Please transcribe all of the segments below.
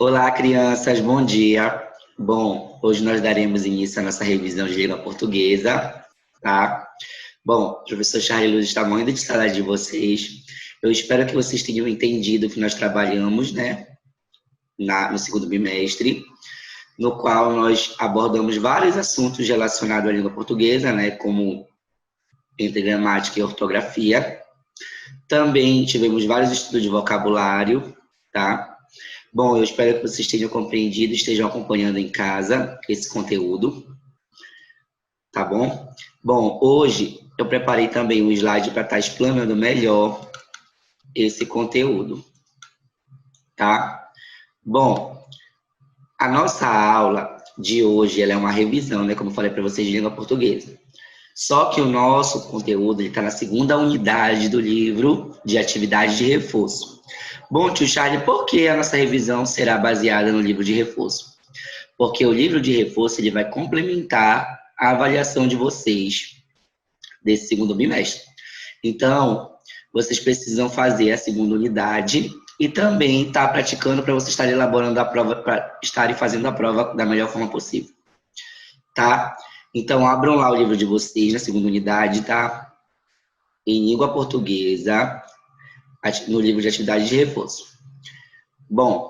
Olá, crianças, bom dia. Bom, hoje nós daremos início à nossa revisão de língua portuguesa, tá? Bom, o professor Charles Luz está morrendo de saudade de vocês. Eu espero que vocês tenham entendido o que nós trabalhamos, né, no segundo bimestre, no qual nós abordamos vários assuntos relacionados à língua portuguesa, né, como entre gramática e ortografia. Também tivemos vários estudos de vocabulário, tá? Bom, eu espero que vocês tenham compreendido e estejam acompanhando em casa esse conteúdo, tá bom? Bom, hoje eu preparei também um slide para estar explanando melhor esse conteúdo, tá? Bom, a nossa aula de hoje ela é uma revisão, né? Como eu falei para vocês, de língua portuguesa. Só que o nosso conteúdo está na segunda unidade do livro de atividade de reforço. Bom, tio Charlie, por que a nossa revisão será baseada no livro de reforço? Porque o livro de reforço ele vai complementar a avaliação de vocês desse segundo bimestre. Então, vocês precisam fazer a segunda unidade e também estar praticando para vocês estarem elaborando a prova, para estarem fazendo a prova da melhor forma possível. Tá? Então, abram lá o livro de vocês na segunda unidade, tá? Em língua portuguesa, no livro de atividade de reforço. Bom,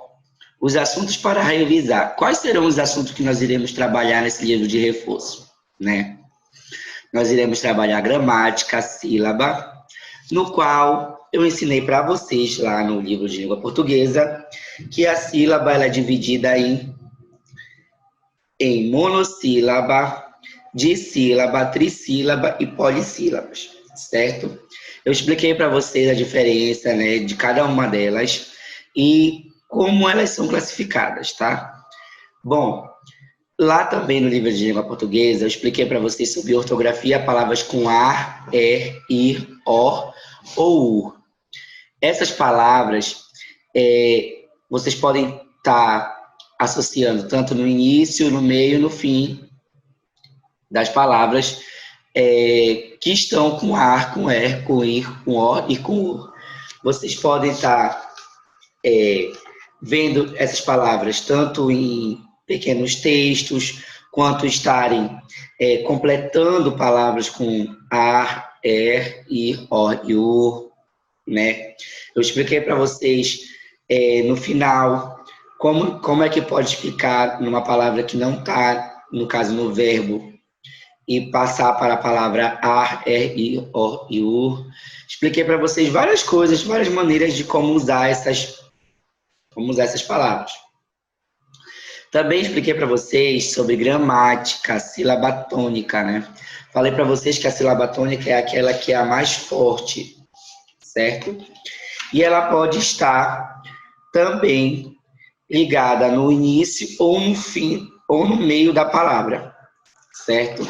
os assuntos para revisar. Quais serão os assuntos que nós iremos trabalhar nesse livro de reforço, né? Nós iremos trabalhar gramática, sílaba, no qual eu ensinei para vocês lá no livro de língua portuguesa que a sílaba ela é dividida em monossílaba, dissílaba, trissílaba e polissílabas, certo? Eu expliquei para vocês a diferença, né, de cada uma delas e como elas são classificadas, tá? Bom, lá também no livro de língua portuguesa, eu expliquei para vocês sobre ortografia, palavras com ar, er, ir, or ou ur. Essas palavras, vocês podem estar associando tanto no início, no meio, no fim das palavras que estão com ar, com er, com ir, com or e com ur. Vocês podem estar vendo essas palavras tanto em pequenos textos, quanto estarem completando palavras com ar, er, ir, or e ur, né? Eu expliquei para vocês no final como é que pode explicar numa palavra que não está, no caso, no verbo, e passar para a palavra ar, er, ir, or e ur. Expliquei para vocês várias coisas, várias maneiras de como usar essas palavras. Também expliquei para vocês sobre gramática, sílaba tônica, né? Falei para vocês que a sílaba tônica é aquela que é a mais forte, certo? E ela pode estar também ligada no início ou no fim ou no meio da palavra, certo?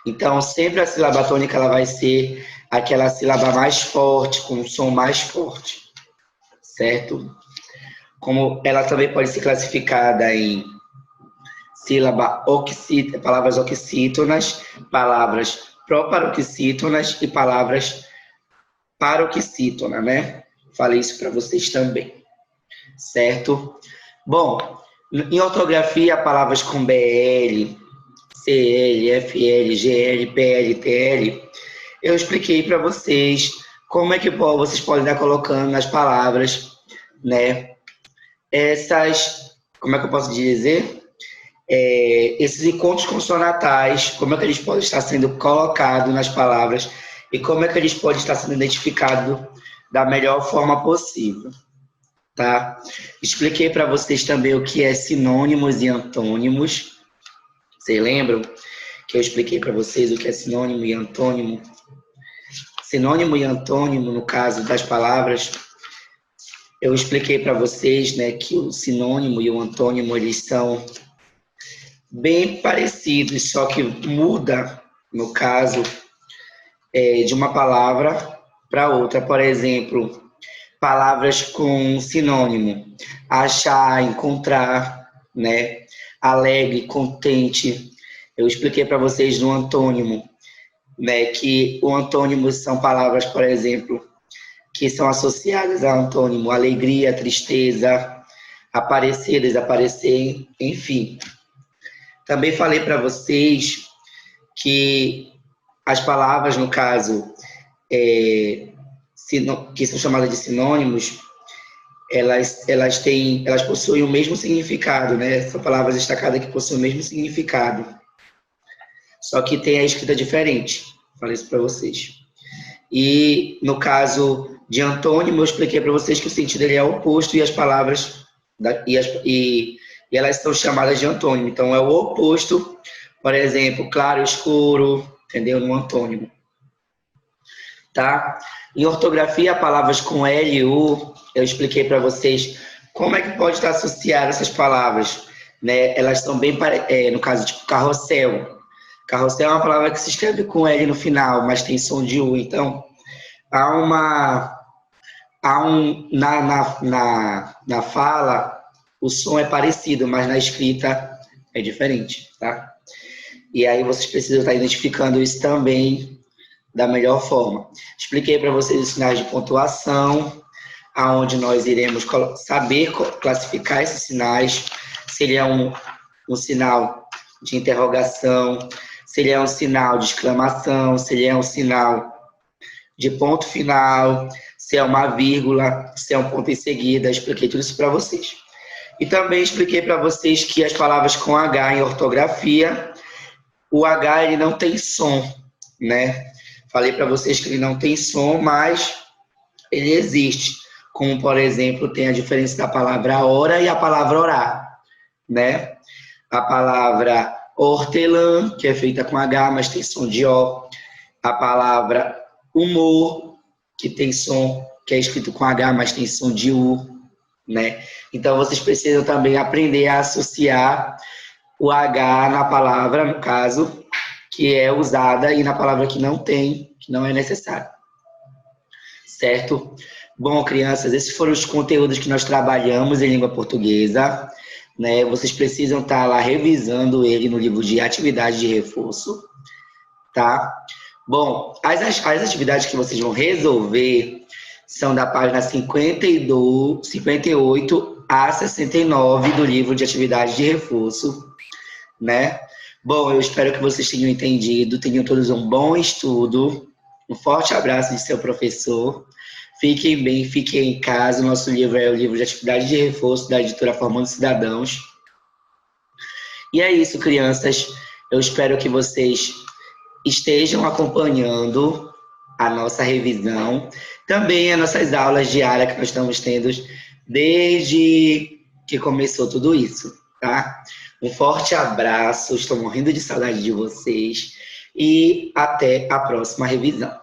Então, sempre a sílaba tônica ela vai ser aquela sílaba mais forte, com um som mais forte, certo? Como ela também pode ser classificada em palavras oxítonas, palavras proparoxítonas e palavras paroxítonas, né? Falei isso para vocês também, certo? Bom, em ortografia, palavras com BL, CL, FL, GL, PL, TL, eu expliquei para vocês como é que vocês podem estar colocando nas palavras, né? Como é que eu posso dizer? Esses encontros consonantais, como é que eles podem estar sendo colocados nas palavras e como é que eles podem estar sendo identificados da melhor forma possível, tá? Expliquei para vocês também o que é sinônimos e antônimos. Vocês lembram que eu expliquei para vocês o que é sinônimo e antônimo? Sinônimo e antônimo, no caso das palavras, eu expliquei para vocês, né, que o sinônimo e o antônimo, eles são bem parecidos, só que muda, no caso, de uma palavra para outra. Por exemplo, palavras com sinônimo, achar, encontrar, né? Alegre, contente. Eu expliquei para vocês no antônimo, né, que o antônimo são palavras, por exemplo, que são associadas ao antônimo alegria, tristeza, aparecer, desaparecer, enfim. Também falei para vocês que as palavras, no caso, que são chamadas de sinônimos, elas possuem o mesmo significado, né? São palavras destacadas que possuem o mesmo significado. Só que tem a escrita diferente. Falei isso para vocês. E no caso de antônimo, eu expliquei para vocês que o sentido ele é oposto e as palavras e elas são chamadas de antônimo. Então é o oposto, por exemplo, claro, escuro, entendeu? No antônimo. Tá? Em ortografia, palavras com L e U, eu expliquei para vocês como é que pode estar associado essas palavras, né? Elas são bem, no caso, tipo carrossel. Carrossel é uma palavra que se escreve com L no final, mas tem som de U. Então, na fala, o som é parecido, mas na escrita é diferente, tá? E aí vocês precisam estar identificando isso também da melhor forma. Expliquei para vocês os sinais de pontuação, aonde nós iremos saber classificar esses sinais, se ele é um sinal de interrogação, se ele é um sinal de exclamação, se ele é um sinal de ponto final, se é uma vírgula, se é um ponto em seguida. Expliquei tudo isso para vocês. E também expliquei para vocês que as palavras com H em ortografia, o H ele não tem som, né? Falei para vocês que ele não tem som, mas ele existe. Como, por exemplo, tem a diferença da palavra hora e a palavra orar, né? A palavra hortelã, que é feita com H, mas tem som de O. A palavra humor, que tem som, que é escrito com H, mas tem som de U, né? Então, vocês precisam também aprender a associar o H na palavra, no caso, que é usada, e na palavra que não tem, que não é necessário. Certo? Bom, crianças, esses foram os conteúdos que nós trabalhamos em língua portuguesa, né? Vocês precisam estar lá revisando ele no livro de atividade de reforço, tá? Bom, as atividades que vocês vão resolver são da página 58 a 69 do livro de atividade de reforço, né? Bom, eu espero que vocês tenham entendido, tenham todos um bom estudo. Um forte abraço de seu professor. Fiquem bem, fiquem em casa. O nosso livro é o livro de atividade de reforço da editora Formando Cidadãos. E é isso, crianças. Eu espero que vocês estejam acompanhando a nossa revisão. Também as nossas aulas diárias que nós estamos tendo desde que começou tudo isso, tá? Um forte abraço, estou morrendo de saudade de vocês e até a próxima revisão.